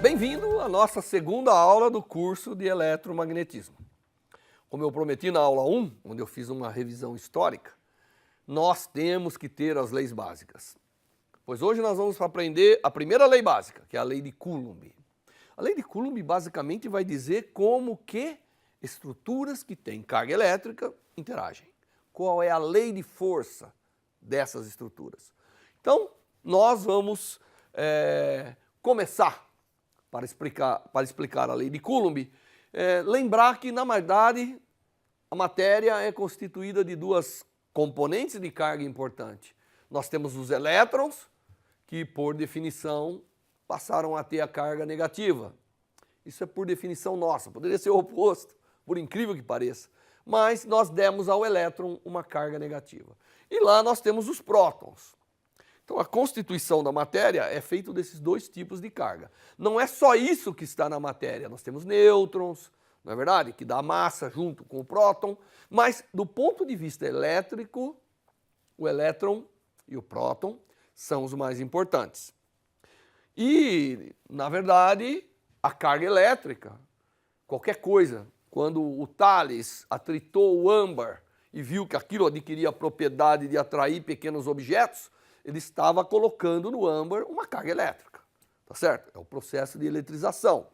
Bem-vindo à nossa segunda aula do curso de eletromagnetismo. Como eu prometi na aula 1, onde eu fiz uma revisão histórica, nós temos que ter as leis básicas. Pois hoje nós vamos aprender a primeira lei básica, que é a lei de Coulomb. A lei de Coulomb basicamente vai dizer como que estruturas que têm carga elétrica interagem. Qual é a lei de força dessas estruturas. Então, nós vamos começar para explicar a lei de Coulomb, lembrar que, na verdade, a matéria é constituída de duas componentes de carga importante. Nós temos os elétrons, que, por definição, passaram a ter a carga negativa. Isso é por definição nossa, poderia ser o oposto, por incrível que pareça. Mas nós demos ao elétron uma carga negativa. E lá nós temos os prótons. Então, a constituição da matéria é feita desses dois tipos de carga. Não é só isso que está na matéria. Nós temos nêutrons, não é verdade? Que dá massa junto com o próton. Mas, do ponto de vista elétrico, o elétron e o próton são os mais importantes. E, na verdade, a carga elétrica, qualquer coisa, quando o Thales atritou o âmbar e viu que aquilo adquiria a propriedade de atrair pequenos objetos, ele estava colocando no âmbar uma carga elétrica, tá certo? É o processo de eletrização.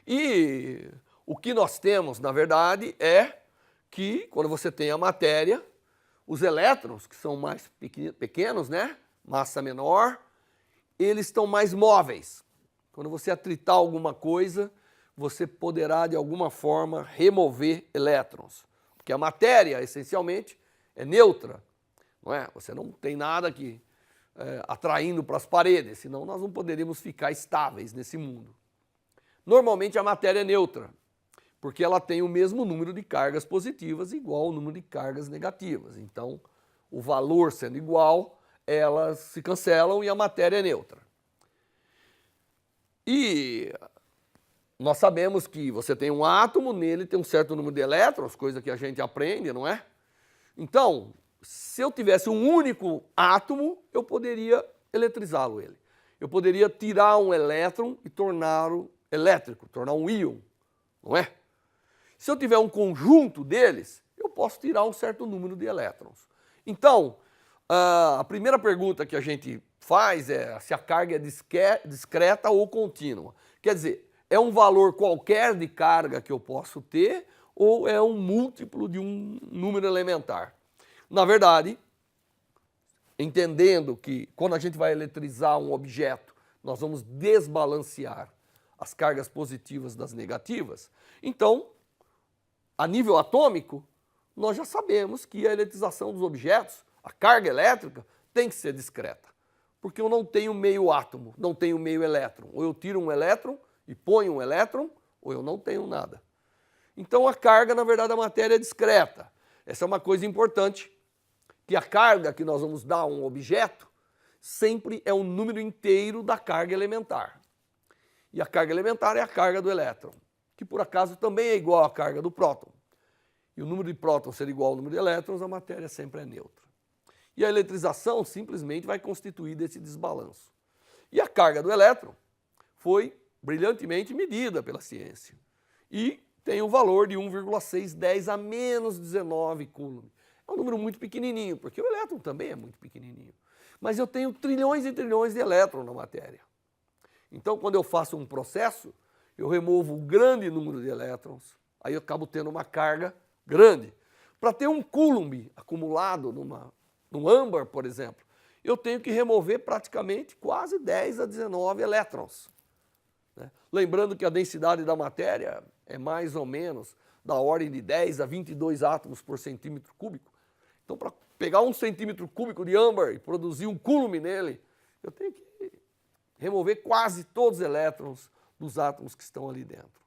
E o que nós temos, na verdade, é que quando você tem a matéria, os elétrons, que são mais pequenos, né? Massa menor, eles estão mais móveis. Quando você atritar alguma coisa, você poderá, de alguma forma, remover elétrons. Porque a matéria, essencialmente, é neutra. Não é? Você não tem nada que atraindo para as paredes, senão nós não poderíamos ficar estáveis nesse mundo. Normalmente a matéria é neutra, porque ela tem o mesmo número de cargas positivas igual ao número de cargas negativas. Então, o valor sendo igual, elas se cancelam e a matéria é neutra. E nós sabemos que você tem um átomo, nele tem um certo número de elétrons, coisa que a gente aprende, não é? Então, se eu tivesse um único átomo, eu poderia eletrizá-lo ele. Eu poderia tirar um elétron e torná-lo elétrico, tornar um íon, não é? Se eu tiver um conjunto deles, eu posso tirar um certo número de elétrons. Então, a primeira pergunta que a gente faz é se a carga é discreta ou contínua. Quer dizer, é um valor qualquer de carga que eu posso ter ou é um múltiplo de um número elementar? Na verdade, entendendo que quando a gente vai eletrizar um objeto, nós vamos desbalancear as cargas positivas das negativas, então, a nível atômico, nós já sabemos que a eletrização dos objetos, a carga elétrica, tem que ser discreta. Porque eu não tenho meio átomo, não tenho meio elétron. Ou eu tiro um elétron e ponho um elétron, ou eu não tenho nada. Então, a carga, na verdade, da matéria é discreta. Essa é uma coisa importante, que a carga que nós vamos dar a um objeto sempre é o número inteiro da carga elementar. E a carga elementar é a carga do elétron, que por acaso também é igual à carga do próton. E o número de prótons ser igual ao número de elétrons, a matéria sempre é neutra. E a eletrização simplesmente vai constituir desse desbalanço. E a carga do elétron foi brilhantemente medida pela ciência. E tem o valor de 1,610 a menos 19 Coulomb. É um número muito pequenininho, porque o elétron também é muito pequenininho. Mas eu tenho trilhões e trilhões de elétrons na matéria. Então, quando eu faço um processo, eu removo um grande número de elétrons, aí eu acabo tendo uma carga grande. Para ter um Coulomb acumulado num âmbar, por exemplo, eu tenho que remover praticamente quase 10 a 19 elétrons. Né? Lembrando que a densidade da matéria é mais ou menos da ordem de 10 a 22 átomos por centímetro cúbico. Então, para pegar 1 centímetro cúbico de âmbar e produzir um Coulomb nele, eu tenho que remover quase todos os elétrons dos átomos que estão ali dentro.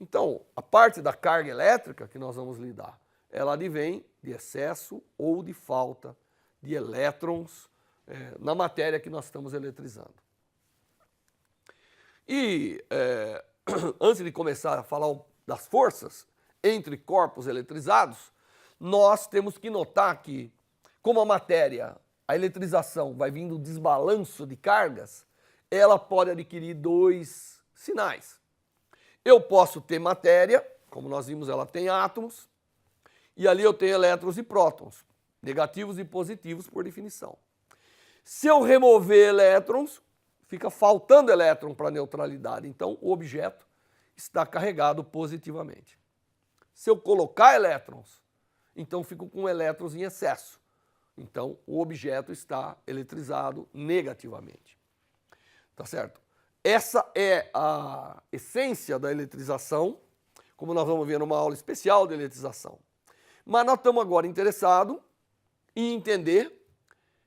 Então, a parte da carga elétrica que nós vamos lidar, ela advém de excesso ou de falta de elétrons na matéria que nós estamos eletrizando. E antes de começar a falar das forças entre corpos eletrizados, nós temos que notar que, como a matéria, a eletrização vai vindo desbalanço de cargas, ela pode adquirir dois sinais. Eu posso ter matéria, como nós vimos, ela tem átomos, e ali eu tenho elétrons e prótons, negativos e positivos por definição. Se eu remover elétrons, fica faltando elétron para a neutralidade, então o objeto está carregado positivamente. Se eu colocar elétrons, então fico com elétrons em excesso. Então o objeto está eletrizado negativamente. Tá certo? Essa é a essência da eletrização, como nós vamos ver numa aula especial de eletrização. Mas nós estamos agora interessados em entender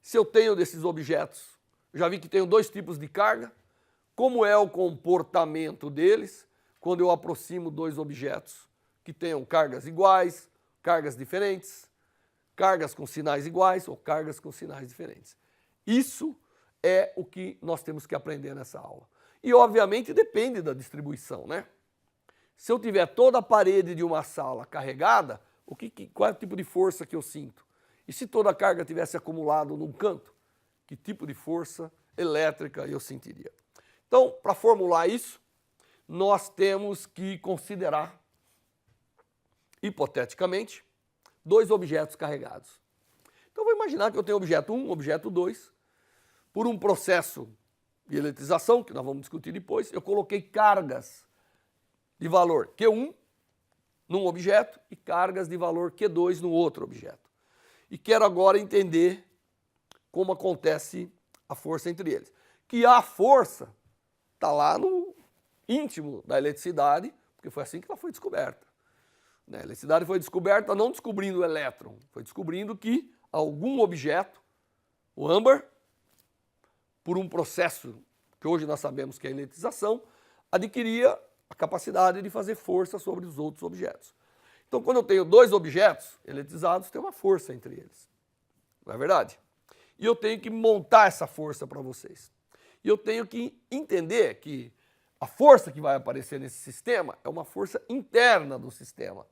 se eu tenho desses objetos. Já vi que tenho dois tipos de carga, como é o comportamento deles quando eu aproximo dois objetos que tenham cargas iguais, cargas diferentes, cargas com sinais iguais ou cargas com sinais diferentes. Isso é o que nós temos que aprender nessa aula. E, obviamente, depende da distribuição, né? Se eu tiver toda a parede de uma sala carregada, qual é o tipo de força que eu sinto? E se toda a carga tivesse acumulado num canto, que tipo de força elétrica eu sentiria? Então, para formular isso, nós temos que considerar, hipoteticamente, dois objetos carregados. Então, vou imaginar que eu tenho objeto 1, objeto 2, por um processo de eletrização, que nós vamos discutir depois, eu coloquei cargas de valor Q1 num objeto e cargas de valor Q2 no outro objeto. E quero agora entender como acontece a força entre eles. Que a força está lá no íntimo da eletricidade, porque foi assim que ela foi descoberta. A eletricidade foi descoberta não descobrindo o elétron, foi descobrindo que algum objeto, o âmbar, por um processo que hoje nós sabemos que é a eletrização, adquiria a capacidade de fazer força sobre os outros objetos. Então, quando eu tenho dois objetos eletrizados, tem uma força entre eles. Não é verdade? E eu tenho que montar essa força para vocês. E eu tenho que entender que a força que vai aparecer nesse sistema é uma força interna do sistema.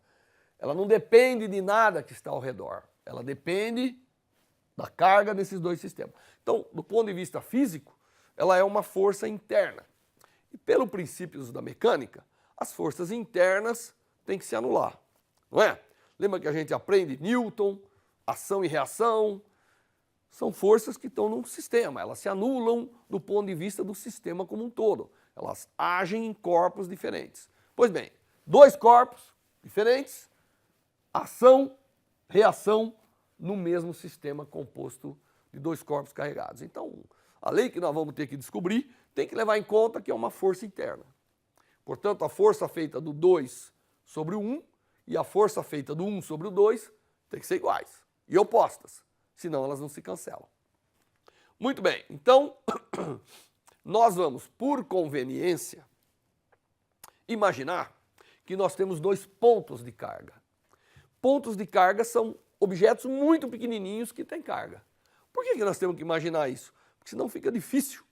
Ela não depende de nada que está ao redor. Ela depende da carga desses dois sistemas. Então, do ponto de vista físico, ela é uma força interna. E pelo princípios da mecânica, as forças internas têm que se anular, não é? Lembra que a gente aprende Newton, ação e reação? São forças que estão num sistema, elas se anulam do ponto de vista do sistema como um todo. Elas agem em corpos diferentes. Pois bem, dois corpos diferentes, ação, reação no mesmo sistema composto de dois corpos carregados. Então, a lei que nós vamos ter que descobrir tem que levar em conta que é uma força interna. Portanto, a força feita do 2 sobre o 1 e a força feita do 1 sobre o 2 tem que ser iguais e opostas, senão elas não se cancelam. Muito bem, então nós vamos, por conveniência, imaginar que nós temos dois pontos de carga. Pontos de carga são objetos muito pequenininhos que têm carga. Por que nós temos que imaginar isso? Porque senão fica difícil.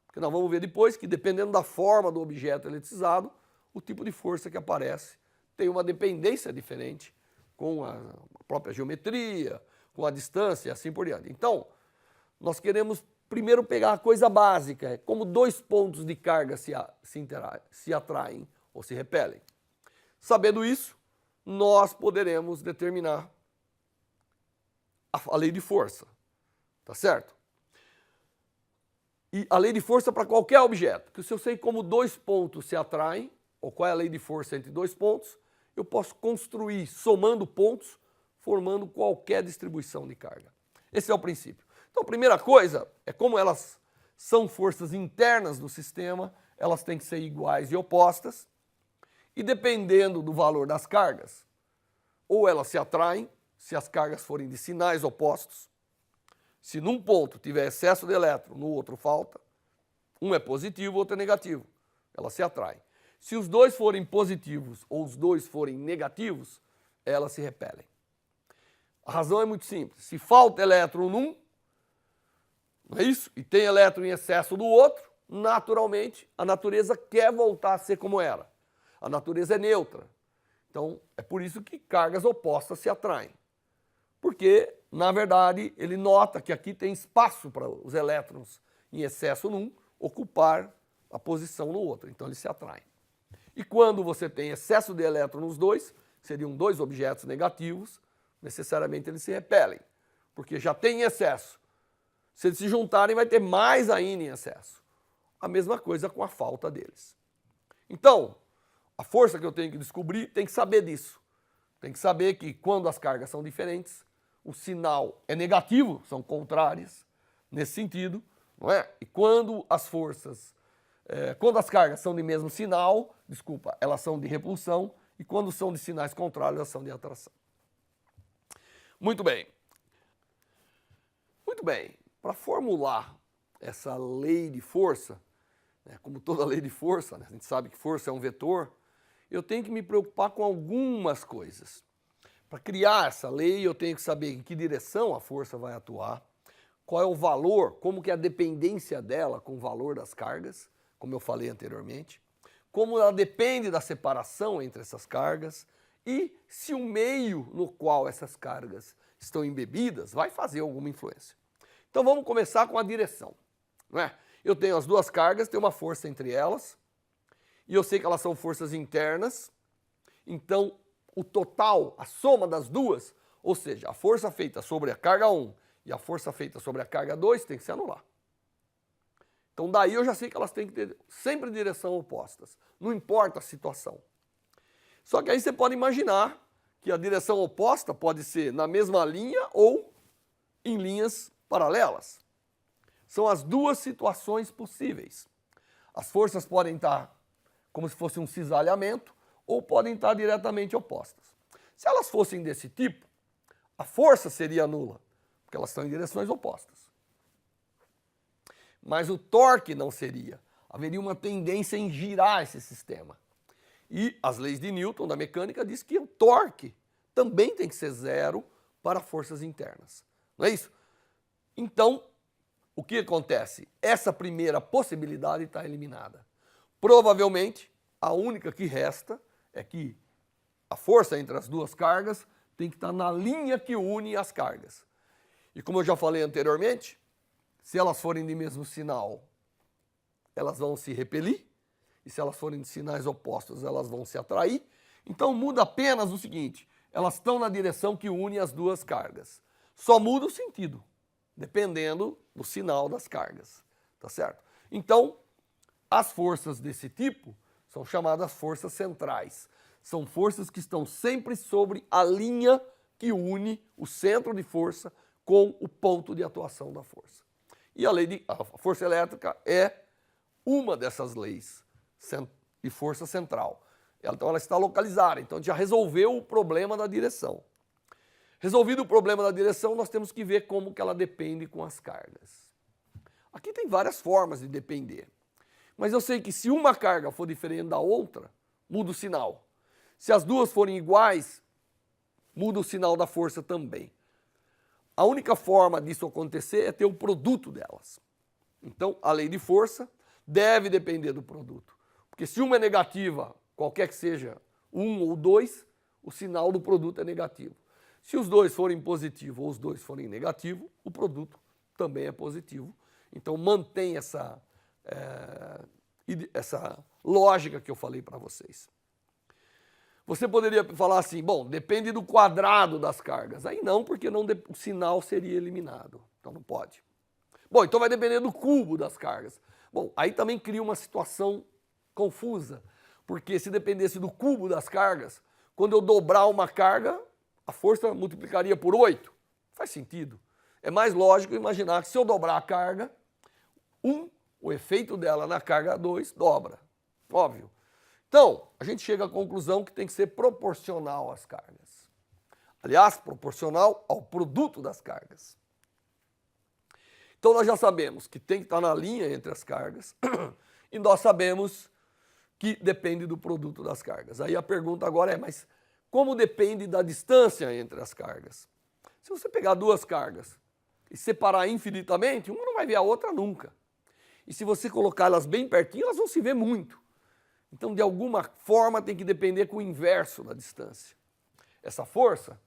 Porque nós vamos ver depois que, dependendo da forma do objeto eletrizado, o tipo de força que aparece tem uma dependência diferente com a própria geometria, com a distância e assim por diante. Então, nós queremos primeiro pegar a coisa básica, como dois pontos de carga se atraem ou se repelem. Sabendo isso, nós poderemos determinar a lei de força, tá certo? E a lei de força para qualquer objeto, que se eu sei como dois pontos se atraem, ou qual é a lei de força entre dois pontos, eu posso construir, somando pontos, formando qualquer distribuição de carga. Esse é o princípio. Então, a primeira coisa é como elas são forças internas do sistema, elas têm que ser iguais e opostas, e dependendo do valor das cargas, ou elas se atraem, se as cargas forem de sinais opostos. Se num ponto tiver excesso de elétron, no outro falta, um é positivo, o outro é negativo. Elas se atraem. Se os dois forem positivos ou os dois forem negativos, elas se repelem. A razão é muito simples. Se falta elétron num, não é isso? E tem elétron em excesso do outro, naturalmente a natureza quer voltar a ser como era. A natureza é neutra. Então, é por isso que cargas opostas se atraem. Porque, na verdade, ele nota que aqui tem espaço para os elétrons em excesso num ocupar a posição no outro, então eles se atraem. E quando você tem excesso de elétron nos dois, seriam dois objetos negativos, necessariamente eles se repelem, porque já tem excesso. Se eles se juntarem, vai ter mais ainda em excesso. A mesma coisa com a falta deles. Então, a força que eu tenho que descobrir tem que saber disso. Tem que saber que quando as cargas são diferentes, o sinal é negativo, são contrárias, nesse sentido, não é? E quando as forças, quando as cargas são de mesmo sinal, desculpa, elas são de repulsão, e quando são de sinais contrários, elas são de atração. Muito bem. Muito bem. Para formular essa lei de força, né, como toda lei de força, né, a gente sabe que força é um vetor, eu tenho que me preocupar com algumas coisas. Para criar essa lei, eu tenho que saber em que direção a força vai atuar, qual é o valor, como que é a dependência dela com o valor das cargas, como eu falei anteriormente, como ela depende da separação entre essas cargas e se o meio no qual essas cargas estão embebidas vai fazer alguma influência. Então vamos começar com a direção, não é? Eu tenho as duas cargas, tem uma força entre elas, e eu sei que elas são forças internas, então o total, a soma das duas, ou seja, a força feita sobre a carga 1 e a força feita sobre a carga 2 tem que se anular. Então daí eu já sei que elas têm que ter sempre direção opostas, não importa a situação. Só que aí você pode imaginar que a direção oposta pode ser na mesma linha ou em linhas paralelas. São as duas situações possíveis. As forças podem estar como se fosse um cisalhamento ou podem estar diretamente opostas. Se elas fossem desse tipo, a força seria nula, porque elas estão em direções opostas. Mas o torque não seria. Haveria uma tendência em girar esse sistema. E as leis de Newton da mecânica diz que o torque também tem que ser zero para forças internas. Não é isso? Então, o que acontece? Essa primeira possibilidade está eliminada. Provavelmente, a única que resta é que a força entre as duas cargas tem que estar na linha que une as cargas. E como eu já falei anteriormente, se elas forem de mesmo sinal, elas vão se repelir. E se elas forem de sinais opostos, elas vão se atrair. Então muda apenas o seguinte, elas estão na direção que une as duas cargas. Só muda o sentido, dependendo do sinal das cargas, tá certo? Então, as forças desse tipo são chamadas forças centrais. São forças que estão sempre sobre a linha que une o centro de força com o ponto de atuação da força. E a força elétrica é uma dessas leis de força central. Então ela está localizada, então já resolveu o problema da direção. Resolvido o problema da direção, nós temos que ver como que ela depende com as cargas. Aqui tem várias formas de depender. Mas eu sei que se uma carga for diferente da outra, muda o sinal. Se as duas forem iguais, muda o sinal da força também. A única forma disso acontecer é ter o produto delas. Então, a lei de força deve depender do produto. Porque se uma é negativa, qualquer que seja um ou dois, o sinal do produto é negativo. Se os dois forem positivo ou os dois forem negativo, o produto também é positivo. Então mantém essa lógica que eu falei para vocês. Você poderia falar assim, bom, depende do quadrado das cargas. Aí não, porque o sinal seria eliminado. Então não pode. Bom, então vai depender do cubo das cargas. Bom, aí também cria uma situação confusa. Porque se dependesse do cubo das cargas, quando eu dobrar uma carga, a força multiplicaria por 8. Faz sentido. É mais lógico imaginar que se eu dobrar a carga, o efeito dela na carga 2 dobra. Óbvio. Então, a gente chega à conclusão que tem que ser proporcional às cargas. Aliás, proporcional ao produto das cargas. Então nós já sabemos que tem que estar na linha entre as cargas e nós sabemos que depende do produto das cargas. Aí a pergunta agora é, mas como depende da distância entre as cargas? Se você pegar duas cargas e separar infinitamente, uma não vai ver a outra nunca. E se você colocar elas bem pertinho, elas vão se ver muito. Então, de alguma forma, tem que depender com o inverso da distância. Essa força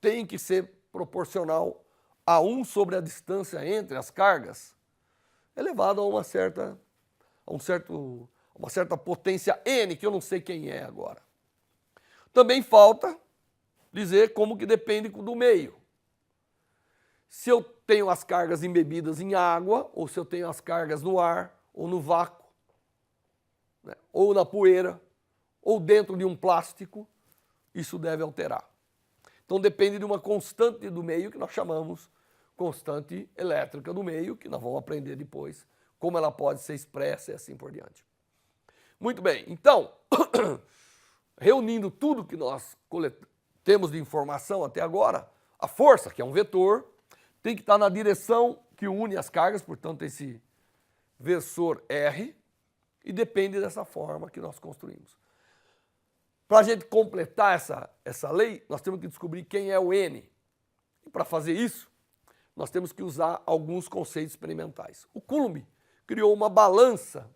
tem que ser proporcional a 1 sobre a distância entre as cargas, elevado a uma certa uma certa potência N, que eu não sei quem é agora. Também falta dizer como que depende do meio. Se eu tenho as cargas embebidas em água, ou se eu tenho as cargas no ar, ou no vácuo, né, ou na poeira, ou dentro de um plástico, isso deve alterar. Então depende de uma constante do meio que nós chamamos constante elétrica do meio, que nós vamos aprender depois como ela pode ser expressa e assim por diante. Muito bem, então, reunindo tudo que nós temos de informação até agora, a força, que é um vetor, tem que estar na direção que une as cargas, portanto esse versor R, e depende dessa forma que nós construímos. Para a gente completar essa lei, nós temos que descobrir quem é o N. E para fazer isso, nós temos que usar alguns conceitos experimentais. O Coulomb criou uma balança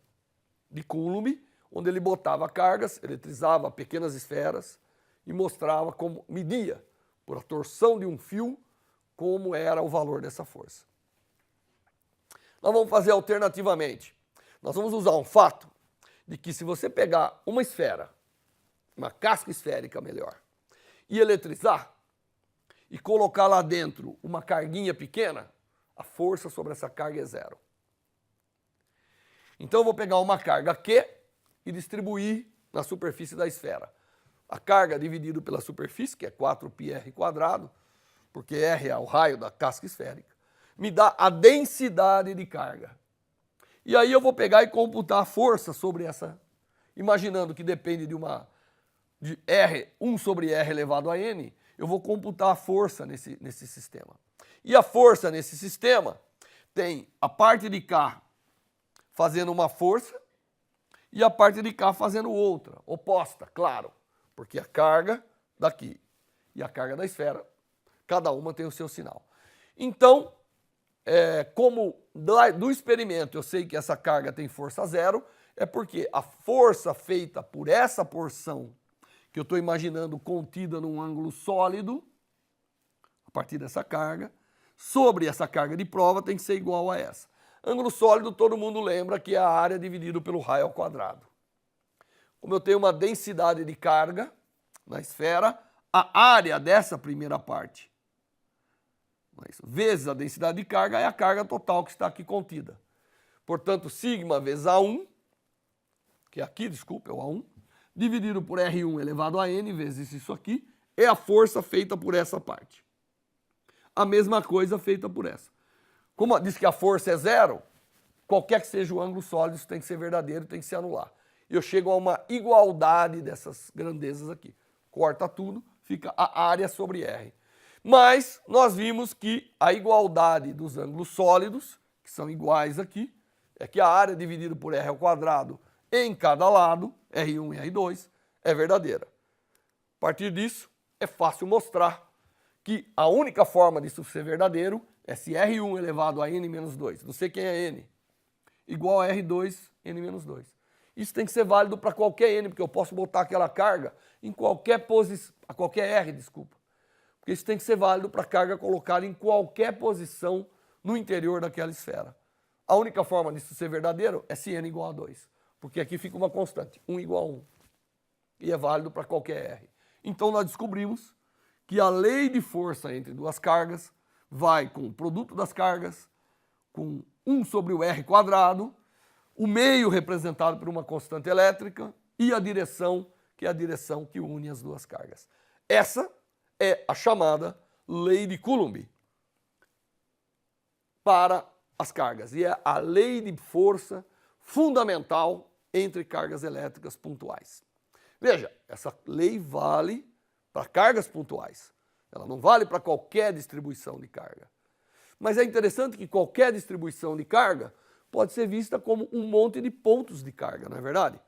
de Coulomb, onde ele botava cargas, eletrizava pequenas esferas e mostrava como media, por a torção de um fio, como era o valor dessa força. Nós vamos fazer alternativamente. Nós vamos usar um fato de que se você pegar uma esfera, uma casca esférica melhor, e eletrizar, e colocar lá dentro uma carguinha pequena, a força sobre essa carga é zero. Então eu vou pegar uma carga Q e distribuir na superfície da esfera. A carga dividido pela superfície, que é 4πr², porque R é o raio da casca esférica, me dá a densidade de carga. E aí eu vou pegar e computar a força sobre essa, imaginando que depende de R, 1 sobre R elevado a N, eu vou computar a força nesse sistema. E a força nesse sistema tem a parte de cá fazendo uma força e a parte de cá fazendo outra, oposta, claro, porque a carga daqui e a carga da esfera, cada uma tem o seu sinal. Então, como do experimento eu sei que essa carga tem força zero, é porque a força feita por essa porção que eu estou imaginando contida num ângulo sólido, a partir dessa carga, sobre essa carga de prova tem que ser igual a essa. Ângulo sólido, todo mundo lembra que é a área dividido pelo raio ao quadrado. Como eu tenho uma densidade de carga na esfera, a área dessa primeira parte, vezes a densidade de carga, é a carga total que está aqui contida. Portanto, sigma vezes A1, que é aqui, desculpa, é o A1, dividido por R1 elevado a N vezes isso aqui, é a força feita por essa parte. A mesma coisa feita por essa. Como diz que a força é zero, qualquer que seja o ângulo sólido, isso tem que ser verdadeiro, tem que se anular. Eu chego a uma igualdade dessas grandezas aqui. Corta tudo, fica a área sobre R. Mas nós vimos que a igualdade dos ângulos sólidos, que são iguais aqui, é que a área dividida por R ao quadrado em cada lado, R1 e R2, é verdadeira. A partir disso, é fácil mostrar que a única forma disso ser verdadeiro é se R1 elevado a N menos 2, não sei quem é N, igual a R2, N menos 2. Isso tem que ser válido para qualquer N, porque eu posso botar aquela carga em qualquer posição, a qualquer R, desculpa. Porque isso tem que ser válido para a carga colocada em qualquer posição no interior daquela esfera. A única forma disso ser verdadeiro é se N igual a 2, porque aqui fica uma constante, 1 igual a 1, e é válido para qualquer R. Então nós descobrimos que a lei de força entre duas cargas vai com o produto das cargas, com 1 sobre o R², o meio representado por uma constante elétrica e a direção, que é a direção que une as duas cargas. Essa é a chamada lei de Coulomb para as cargas, e é a lei de força fundamental entre cargas elétricas pontuais. Veja, essa lei vale para cargas pontuais. Ela não vale para qualquer distribuição de carga. Mas é interessante que qualquer distribuição de carga pode ser vista como um monte de pontos de carga, não é verdade?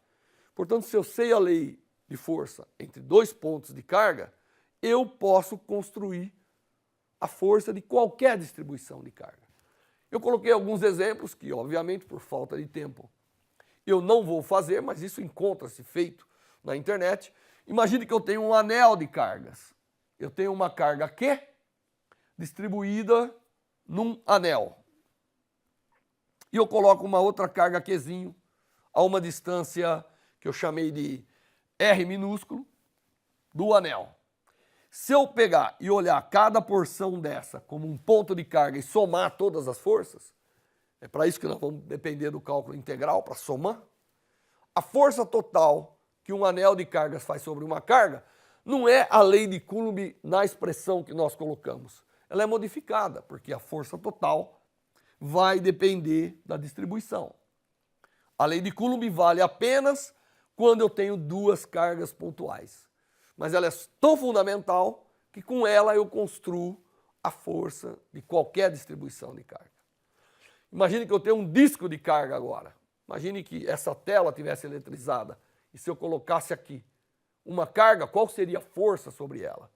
Portanto, se eu sei a lei de força entre dois pontos de carga, eu posso construir a força de qualquer distribuição de carga. Eu coloquei alguns exemplos que, obviamente, por falta de tempo, eu não vou fazer, mas isso encontra-se feito na internet. Imagine que eu tenho um anel de cargas. Eu tenho uma carga Q distribuída num anel. E eu coloco uma outra carga Qzinho a uma distância que eu chamei de R minúsculo do anel. Se eu pegar e olhar cada porção dessa como um ponto de carga e somar todas as forças, é para isso que nós vamos depender do cálculo integral, para somar, a força total que um anel de cargas faz sobre uma carga não é a lei de Coulomb na expressão que nós colocamos. Ela é modificada, porque a força total vai depender da distribuição. A lei de Coulomb vale apenas quando eu tenho duas cargas pontuais. Mas ela é tão fundamental que com ela eu construo a força de qualquer distribuição de carga. Imagine que eu tenho um disco de carga agora. Imagine que essa tela tivesse eletrizada e se eu colocasse aqui uma carga, qual seria a força sobre ela?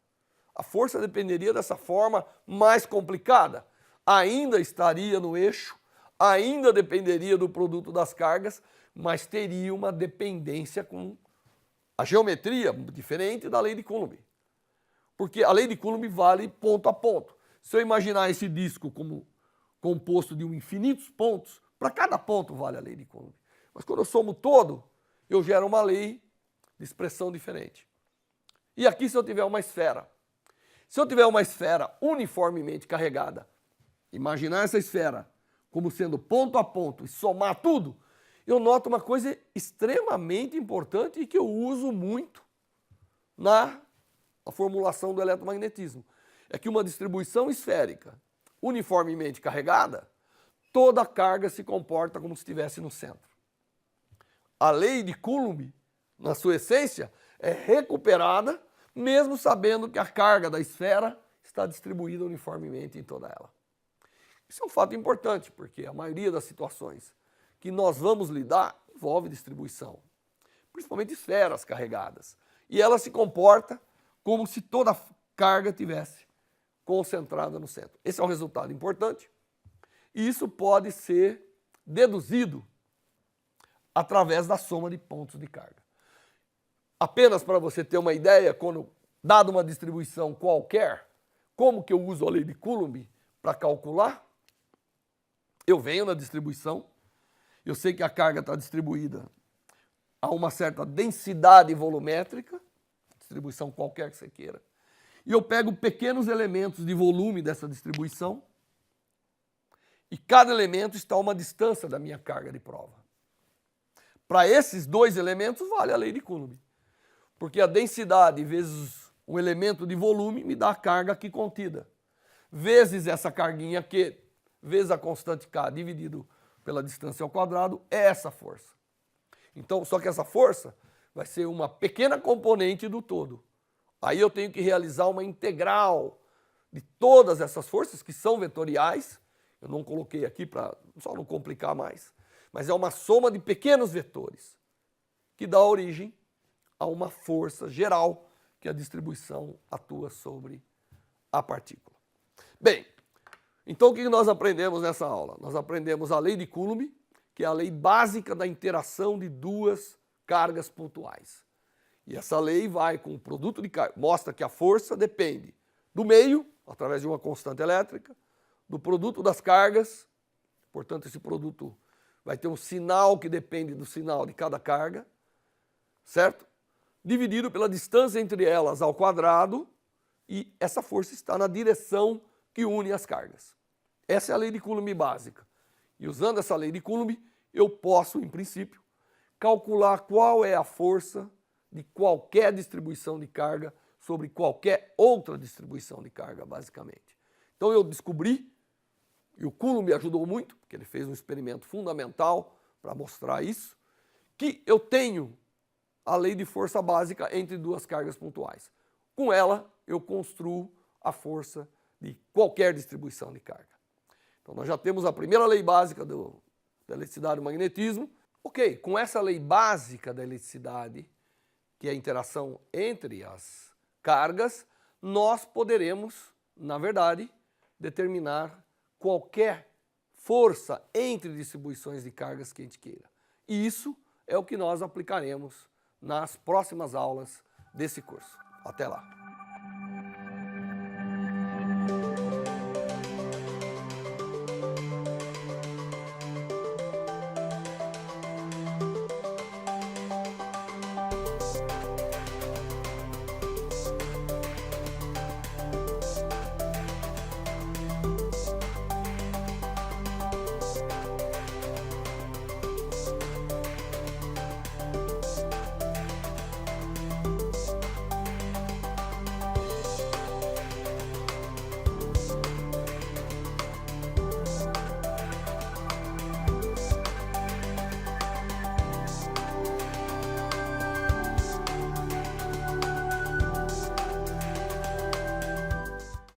A força dependeria dessa forma mais complicada. Ainda estaria no eixo, ainda dependeria do produto das cargas, mas teria uma dependência com a geometria diferente da lei de Coulomb. Porque a lei de Coulomb vale ponto a ponto. Se eu imaginar esse disco como composto de infinitos pontos, para cada ponto vale a lei de Coulomb. Mas quando eu somo todo, eu gero uma lei de expressão diferente. E aqui se eu tiver uma esfera. Se eu tiver uma esfera uniformemente carregada, imaginar essa esfera como sendo ponto a ponto e somar tudo, eu noto uma coisa extremamente importante e que eu uso muito na formulação do eletromagnetismo. É que uma distribuição esférica uniformemente carregada, toda a carga se comporta como se estivesse no centro. A lei de Coulomb, na sua essência, é recuperada mesmo sabendo que a carga da esfera está distribuída uniformemente em toda ela. Isso é um fato importante, porque a maioria das situações que nós vamos lidar envolve distribuição, principalmente esferas carregadas. E ela se comporta como se toda a carga tivesse concentrada no centro. Esse é um resultado importante e isso pode ser deduzido através da soma de pontos de carga. Apenas para você ter uma ideia, quando dada uma distribuição qualquer, como que eu uso a lei de Coulomb para calcular? Eu venho na distribuição, eu sei que a carga está distribuída a uma certa densidade volumétrica, distribuição qualquer que você queira, e eu pego pequenos elementos de volume dessa distribuição e cada elemento está a uma distância da minha carga de prova. Para esses dois elementos vale a lei de Coulomb, porque a densidade vezes o elemento de volume me dá a carga aqui contida, vezes essa carguinha Q, vezes a constante K dividido pela distância ao quadrado, é essa força. Então, só que essa força vai ser uma pequena componente do todo. Aí eu tenho que realizar uma integral de todas essas forças, que são vetoriais. Eu não coloquei aqui para só não complicar mais. Mas é uma soma de pequenos vetores, que dá origem a uma força geral que a distribuição atua sobre a partícula. Bem, então o que nós aprendemos nessa aula? Nós aprendemos a lei de Coulomb, que é a lei básica da interação de duas cargas pontuais. E essa lei vai com o produto de carga, mostra que a força depende do meio, através de uma constante elétrica, do produto das cargas, portanto esse produto vai ter um sinal que depende do sinal de cada carga, certo? Dividido pela distância entre elas ao quadrado, e essa força está na direção que une as cargas. Essa é a lei de Coulomb básica. E usando essa lei de Coulomb, eu posso, em princípio, calcular qual é a força de qualquer distribuição de carga sobre qualquer outra distribuição de carga, basicamente. Então eu descobri, e o Coulomb me ajudou muito, porque ele fez um experimento fundamental para mostrar isso, que eu tenho a lei de força básica entre duas cargas pontuais. Com ela, eu construo a força de qualquer distribuição de carga. Então nós já temos a primeira lei básica da eletricidade e do magnetismo. Ok, com essa lei básica da eletricidade, que é a interação entre as cargas, nós poderemos, na verdade, determinar qualquer força entre distribuições de cargas que a gente queira. E isso é o que nós aplicaremos nas próximas aulas desse curso. Até lá!